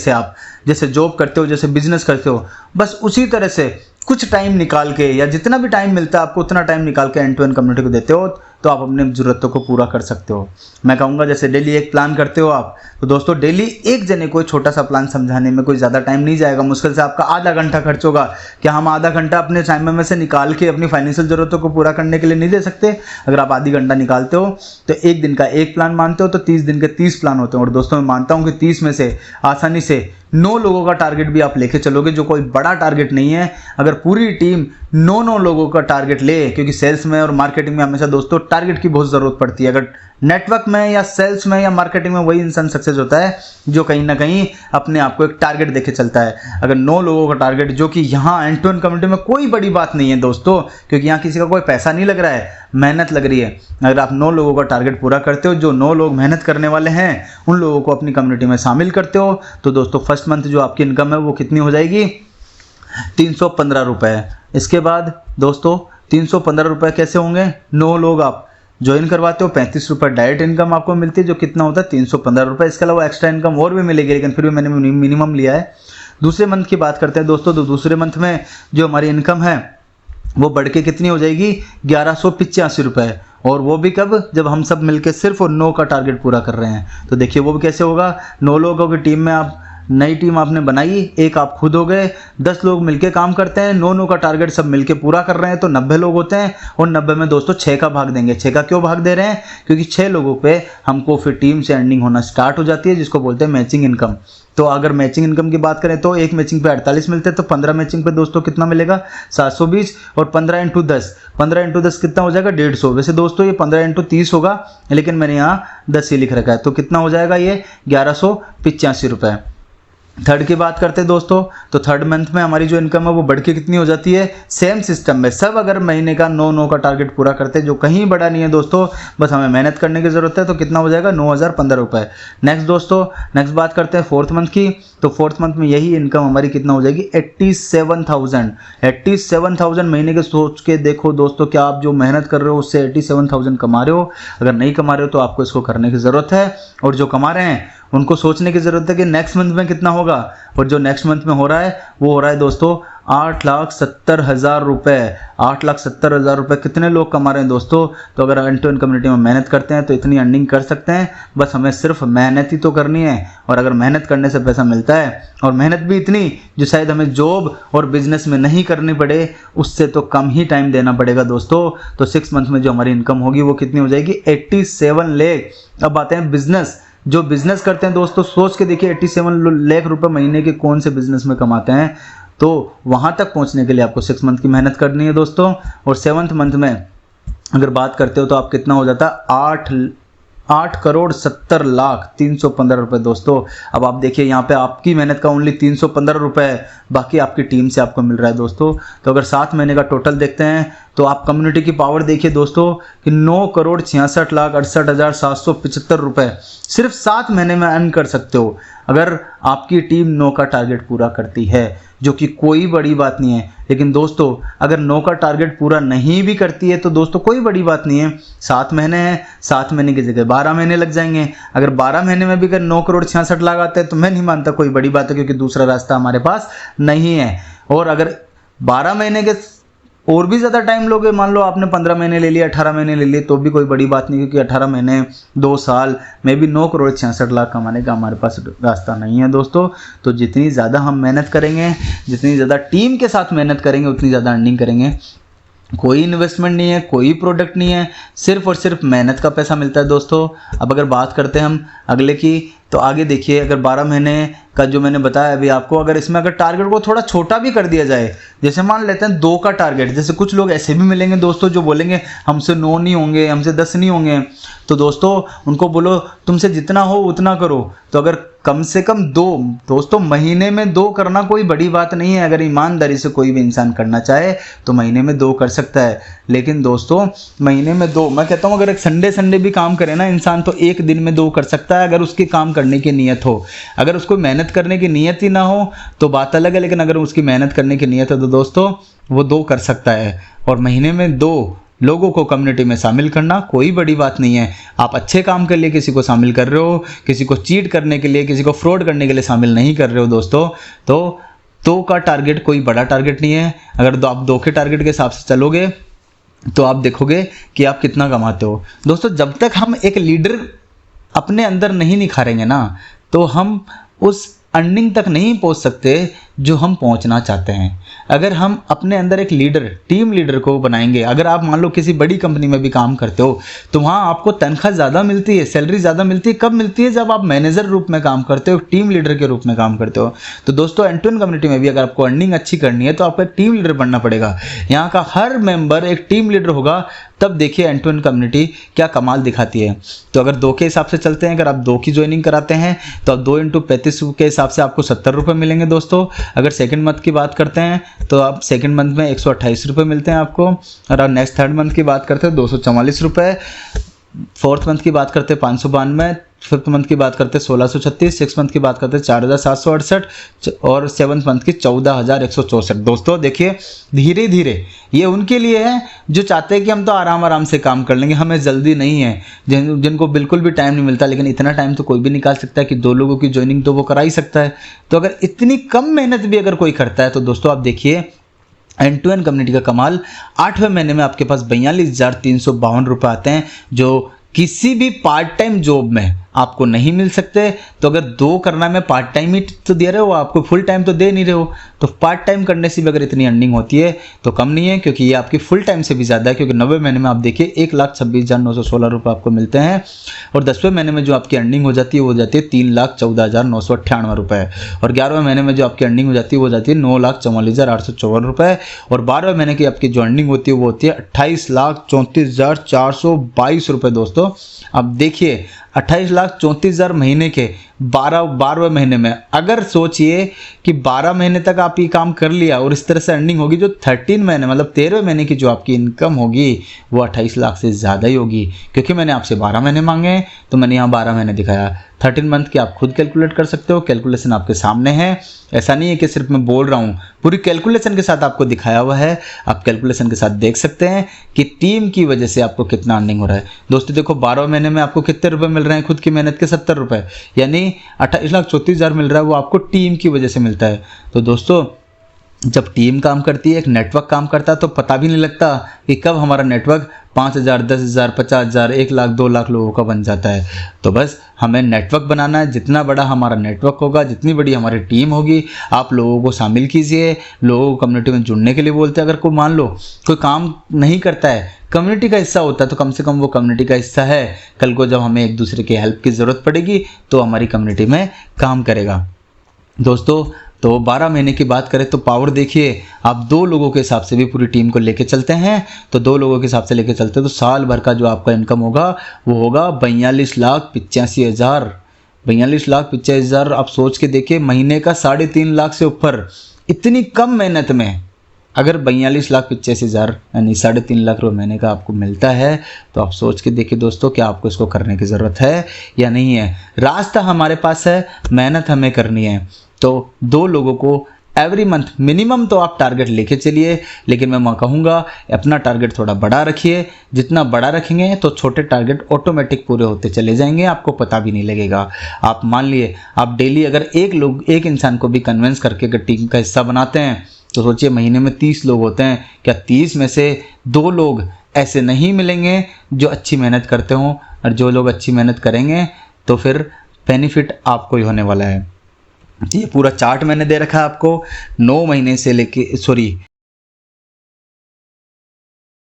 से आप जैसे जॉब करते हो, जैसे बिजनेस करते हो, बस उसी तरह से कुछ टाइम निकाल के या जितना भी टाइम मिलता है आपको उतना टाइम निकाल के एंड टू एंड कम्युनिटी को देते हो तो आप अपने ज़रूरतों को पूरा कर सकते हो। मैं कहूँगा जैसे डेली एक प्लान करते हो आप, तो दोस्तों डेली एक जने को छोटा सा प्लान समझाने में कोई ज़्यादा टाइम नहीं जाएगा। मुश्किल से आपका आधा घंटा खर्च होगा। क्या हम आधा घंटा अपने टाइम में से निकाल के अपनी फाइनेंशियल ज़रूरतों को पूरा करने के लिए नहीं दे सकते? अगर आप आधी घंटा निकालते हो तो एक दिन का एक प्लान मानते हो तो 30 दिन के 30 प्लान होते हैं। और दोस्तों मैं मानता हूँ कि 30 में से आसानी से 9 लोगों का टारगेट भी आप लेके चलोगे, जो कोई बड़ा टारगेट नहीं है। अगर पूरी टीम 9 लोगों का टारगेट ले, क्योंकि सेल्स में और मार्केटिंग में हमेशा दोस्तों टारगेट की बहुत ज़रूरत पड़ती है। अगर नेटवर्क में या सेल्स में या मार्केटिंग में वही इंसान सक्सेस होता है जो कहीं ना कहीं अपने आप को एक टारगेट देके चलता है। अगर 9 लोगों का टारगेट, जो कि यहाँ एंड टू एंड कम्युनिटी में कोई बड़ी बात नहीं है दोस्तों, क्योंकि यहाँ किसी का कोई पैसा नहीं लग रहा है, मेहनत लग रही है। अगर आप 9 लोगों का टारगेट पूरा करते हो, जो 9 लोग मेहनत करने वाले हैं उन लोगों को अपनी कम्युनिटी में शामिल करते हो, तो दोस्तों फर्स्ट मंथ जो आपकी इनकम है वो कितनी हो जाएगी? 315 रुपये। इसके बाद दोस्तों 315 रुपये कैसे होंगे? 9 लोग आप ज्वाइन करवाते हो, 35 रुपये डायरेक्ट इनकम आपको मिलती है, जो कितना होता है? 315 रुपये। इसके अलावा एक्स्ट्रा इनकम और भी मिलेगी, लेकिन फिर भी मैंने मिनिमम लिया है। दूसरे मंथ की बात करते हैं दोस्तों, तो दूसरे मंथ में जो हमारी इनकम है वो बढ़ के कितनी हो जाएगी? 1185 रुपये। और वो भी कब? जब हम सब मिलके सिर्फ और 9 का टारगेट पूरा कर रहे हैं। तो देखिए वो भी कैसे होगा? 9 लोगों की टीम में आप नई टीम आपने बनाई, एक आप खुद हो गए, 10 लोग मिलके काम करते हैं, 9 का टारगेट सब मिलके पूरा कर रहे हैं, तो 90 लोग होते हैं। और 90 में दोस्तों 6 का भाग देंगे। 6 का क्यों भाग दे रहे हैं? क्योंकि 6 लोगों पे हमको फिर टीम से अर्निंग होना स्टार्ट हो जाती है, जिसको बोलते हैं मैचिंग इनकम। तो अगर मैचिंग इनकम की बात करें तो एक मैचिंग पे 48 मिलते हैं, तो 15 मैचिंग पे दोस्तों कितना मिलेगा? 720। और 15 इंटू 10 कितना हो जाएगा? 150। वैसे दोस्तों ये 15 इंटू 30 होगा, लेकिन मैंने यहाँ 10 ही लिख रखा है, तो कितना हो जाएगा ये? 1185 रुपये। थर्ड की बात करते हैं दोस्तों, तो थर्ड मंथ में हमारी जो इनकम है वो बढ़ के कितनी हो जाती है? सेम सिस्टम में सब अगर महीने का 9 का टारगेट पूरा करते हैं, जो कहीं बड़ा नहीं है दोस्तों, बस हमें मेहनत करने की ज़रूरत है, तो कितना हो जाएगा? 9015 रुपये। नेक्स्ट दोस्तों, नेक्स्ट बात करते हैं फोर्थ मंथ की, तो फोर्थ मंथ में यही इनकम हमारी कितना हो जाएगी? 87,000। 87,000 महीने के सोच के देखो दोस्तों, क्या आप जो मेहनत कर रहे हो उससे 87,000 कमा रहे हो? अगर नहीं कमा रहे हो तो आपको इसको करने की ज़रूरत है। और जो कमा रहे हैं उनको सोचने की ज़रूरत है कि नेक्स्ट मंथ में कितना होगा। और जो नेक्स्ट मंथ में हो रहा है वो हो रहा है दोस्तों 8,70,000 रुपये। 8,70,000 रुपये कितने लोग कमा रहे हैं दोस्तों? तो अगर एंड टू एंड कम्युनिटी में मेहनत करते हैं तो इतनी अर्निंग कर सकते हैं। बस हमें सिर्फ मेहनत ही तो करनी है, और अगर मेहनत करने से पैसा मिलता है, और मेहनत भी इतनी जो शायद हमें जॉब और बिजनेस में नहीं करनी पड़े, उससे तो कम ही टाइम देना पड़ेगा दोस्तों। तो 6 मंथ में जो हमारी इनकम होगी वो कितनी हो जाएगी? 87 लाख। अब आते हैं बिजनेस। जो बिजनेस करते हैं दोस्तों, सोच के देखिए 87 लाख रुपए महीने के कौन से बिजनेस में कमाते हैं। तो वहां तक पहुंचने के लिए आपको 6 मंथ की मेहनत करनी है दोस्तों। और 7th मंथ में अगर बात करते हो तो आप कितना हो जाता है? 8,70,315 रुपये दोस्तों। अब आप देखिए यहाँ पे आपकी मेहनत का ओनली 315 रुपये है, बाकी आपकी टीम से आपको मिल रहा है दोस्तों। तो अगर 7 महीने का टोटल देखते हैं तो आप कम्युनिटी की पावर देखिए दोस्तों कि 9,66,68,775 रुपये सिर्फ 7 महीने में अर्न कर सकते हो, अगर आपकी टीम 9 का टारगेट पूरा करती है, जो कि कोई बड़ी बात नहीं है। लेकिन दोस्तों अगर 9 का टारगेट पूरा नहीं भी करती है तो दोस्तों कोई बड़ी बात नहीं है। 7 महीने हैं, 7 महीने की जगह 12 महीने लग जाएंगे। अगर 12 महीने में भी अगर 9,66,00,000 आते हैं तो मैं नहीं मानता कोई बड़ी बात है, क्योंकि दूसरा रास्ता हमारे पास नहीं है। और अगर 12 महीने के और भी ज़्यादा टाइम लोगे, मान लो आपने 15 महीने ले लिए, 18 महीने ले लिए, तो भी कोई बड़ी बात नहीं, क्योंकि 18 महीने 2 साल में भी 9,66,00,000 कमाने का हमारे पास रास्ता नहीं है दोस्तों। तो जितनी ज़्यादा हम मेहनत करेंगे, जितनी ज़्यादा टीम के साथ मेहनत करेंगे, उतनी ज़्यादा अर्निंग करेंगे। कोई इन्वेस्टमेंट नहीं है, कोई प्रोडक्ट नहीं है, सिर्फ और सिर्फ मेहनत का पैसा मिलता है दोस्तों। अब अगर बात करते हैं हम अगले की, तो आगे देखिए अगर 12 महीने का जो मैंने बताया अभी आपको, अगर इसमें अगर टारगेट को थोड़ा छोटा भी कर दिया जाए, जैसे मान लेते हैं 2 का टारगेट। जैसे कुछ लोग ऐसे भी मिलेंगे दोस्तों जो बोलेंगे हमसे 9 नहीं होंगे, हमसे 10 नहीं होंगे, तो दोस्तों उनको बोलो तुमसे जितना हो उतना करो। तो अगर कम से कम 2 दोस्तों महीने में 2 करना कोई बड़ी बात नहीं है। अगर ईमानदारी से कोई भी इंसान करना चाहे तो महीने में 2 कर सकता है। लेकिन दोस्तों महीने में 2, मैं कहता हूँ अगर एक संडे भी काम करे ना इंसान, तो एक दिन में 2 कर सकता है, अगर उसकी काम करने की नीयत हो। अगर उसको मेहनत करने की नीयत ही ना हो तो बात अलग है, लेकिन अगर उसकी मेहनत करने की नीयत है तो दोस्तों वो 2 कर सकता है। और महीने में 2 लोगों को कम्युनिटी में शामिल करना कोई बड़ी बात नहीं है। आप अच्छे काम के लिए किसी को शामिल कर रहे हो, किसी को चीट करने के लिए, किसी को फ्रॉड करने के लिए शामिल नहीं कर रहे हो दोस्तों। तो 2 का टारगेट कोई बड़ा टारगेट नहीं है। अगर आप 2 के टारगेट के हिसाब से चलोगे तो आप देखोगे कि आप कितना कमाते हो। दोस्तों जब तक हम एक लीडर अपने अंदर नहीं निखारेंगे ना, तो हम उस अर्निंग तक नहीं पहुंच सकते जो हम पहुंचना चाहते हैं। अगर हम अपने अंदर एक लीडर, टीम लीडर को बनाएंगे, अगर आप मान लो किसी बड़ी कंपनी में भी काम करते हो तो वहाँ आपको तनख्वाह ज़्यादा मिलती है, सैलरी ज़्यादा मिलती है। कब मिलती है? जब आप मैनेजर रूप में काम करते हो, टीम लीडर के रूप में काम करते हो। तो दोस्तों एंड-टू-एंड कम्युनिटी में भी अगर आपको अर्निंग अच्छी करनी है तो आपको एक टीम लीडर बनना पड़ेगा। यहाँ का हर मेंबर एक टीम लीडर होगा, तब देखिए एंड-टू-एंड कम्युनिटी क्या कमाल दिखाती है। तो अगर 2 के हिसाब से चलते हैं, अगर आप 2 की ज्वाइनिंग कराते हैं तो आप 2 × 35 के हिसाब से आपको 70 रुपये मिलेंगे दोस्तों। अगर सेकंड मंथ की बात करते हैं तो आप सेकंड मंथ में 128 रुपये मिलते हैं आपको। और आप नेक्स्ट थर्ड मंथ की बात करते हैं 244 रुपये, फोर्थ मंथ की बात करते हैं 592, फिफ्थ मंथ की बात करते हैं 1636, सिक्स मंथ की बात करते हैं 4768 और सेवन्थ मंथ की 14164। दोस्तों देखिए धीरे धीरे ये उनके लिए है जो चाहते हैं कि हम तो आराम आराम से काम कर लेंगे, हमें जल्दी नहीं है, जिनको बिल्कुल भी टाइम नहीं मिलता। लेकिन इतना टाइम तो कोई भी निकाल सकता है कि 2 लोगों की ज्वाइनिंग तो वो करा ही सकता है। तो अगर इतनी कम मेहनत भी अगर कोई करता है तो दोस्तों आप देखिए एंड-टू-एंड कम्युनिटी का कमाल। 8वें महीने में आपके पास 42,352 रुपये आते हैं, जो किसी भी पार्ट टाइम जॉब में आपको नहीं मिल सकते। तो अगर 2 करना में पार्ट टाइम ही तो दे रहे हो, आपको फुल टाइम तो दे नहीं रहे हो। तो पार्ट टाइम करने से भी अगर इतनी अर्निंग होती है तो कम नहीं है, क्योंकि ये आपकी फुल टाइम से भी ज़्यादा है। क्योंकि 90 महीने में आप देखिए 1,26,916 रुपये आपको मिलते हैं, और 10वें महीने में जो आपकी अर्निंग हो जाती है वो हो जाती है 3,14,998 रुपये, और 11वें महीने में जो आपकी अर्निंग हो जाती है वो हो जाती है 9,44,854 रुपये, और 12वें महीने की आपकी जो अर्निंग होती है वो होती है 28,34,422 रुपये। दोस्तों अब देखिए 28,34,000 महीने के 12वें महीने में, अगर सोचिए कि 12 महीने तक आप ये काम कर लिया और इस तरह से अर्निंग होगी, जो 13 महीने मतलब 13वें महीने की जो आपकी इनकम होगी वो 28 लाख से ज़्यादा ही होगी। क्योंकि मैंने आपसे 12 महीने मांगे हैं तो मैंने यहाँ 12 महीने दिखाया। 13 मंथ की आप खुद कैलकुलेट कर सकते हो, कैलकुलेशन आपके सामने है। ऐसा नहीं है कि सिर्फ मैं बोल रहा हूँ, पूरी कैलकुलेशन के साथ आपको दिखाया हुआ है। आप कैलकुलेशन के साथ देख सकते हैं कि टीम की वजह से आपको कितना अर्निंग हो रहा है। दोस्तों देखो 12 महीने में आपको कितने रुपए मिल रहे हैं? खुद की मेहनत के 70 रुपये, यानी 28,34,000 मिल रहा है, वो आपको टीम की वजह से मिलता है। तो दोस्तों जब टीम काम करती है, एक नेटवर्क काम करता है, तो पता भी नहीं लगता कि कब हमारा नेटवर्क 5,000, 10,000, 50,000, 1 लाख, 2 लाख लोगों का बन जाता है। तो बस हमें नेटवर्क बनाना है। जितना बड़ा हमारा नेटवर्क होगा, जितनी बड़ी हमारी टीम होगी, आप लोगों को शामिल कीजिए। लोगों को कम्युनिटी में जुड़ने के लिए बोलते हैं। अगर कोई मान लो कोई काम नहीं करता है, कम्युनिटी का हिस्सा होता है, तो कम से कम वो कम्युनिटी का हिस्सा है। कल को जब हमें एक दूसरे की हेल्प की ज़रूरत पड़ेगी तो हमारी कम्युनिटी में काम करेगा। दोस्तों तो 12 महीने की बात करें तो पावर देखिए, आप 2 लोगों के हिसाब से भी पूरी टीम को लेके चलते हैं, तो 2 लोगों के हिसाब से लेके चलते हैं तो साल भर का जो आपका इनकम होगा वो होगा 42,85,000। 42,85,000 आप सोच के देखिए, महीने का 3.5 लाख से ऊपर। इतनी कम मेहनत में अगर 42,85,000 यानी 3.5 लाख रुपये महीने का आपको मिलता है, तो आप सोच के देखिए दोस्तों कि आपको इसको करने की ज़रूरत है या नहीं है। रास्ता हमारे पास है, मेहनत हमें करनी है। तो 2 लोगों को एवरी मंथ मिनिमम तो आप टारगेट लेके चलिए, लेकिन मैं कहूँगा अपना टारगेट थोड़ा बड़ा रखिए। जितना बड़ा रखेंगे तो छोटे टारगेट ऑटोमेटिक पूरे होते चले जाएंगे, आपको पता भी नहीं लगेगा। आप मान लिए आप डेली अगर एक इंसान को भी कन्विंस करके अगर टीम का हिस्सा बनाते हैं, तो सोचिए महीने में 30 लोग होते हैं, क्या 30 में से 2 लोग ऐसे नहीं मिलेंगे जो अच्छी मेहनत करते हों? और जो लोग अच्छी मेहनत करेंगे तो फिर बेनिफिट आपको ही होने वाला है। ये पूरा चार्ट मैंने दे रखा है आपको, 9 महीने से लेके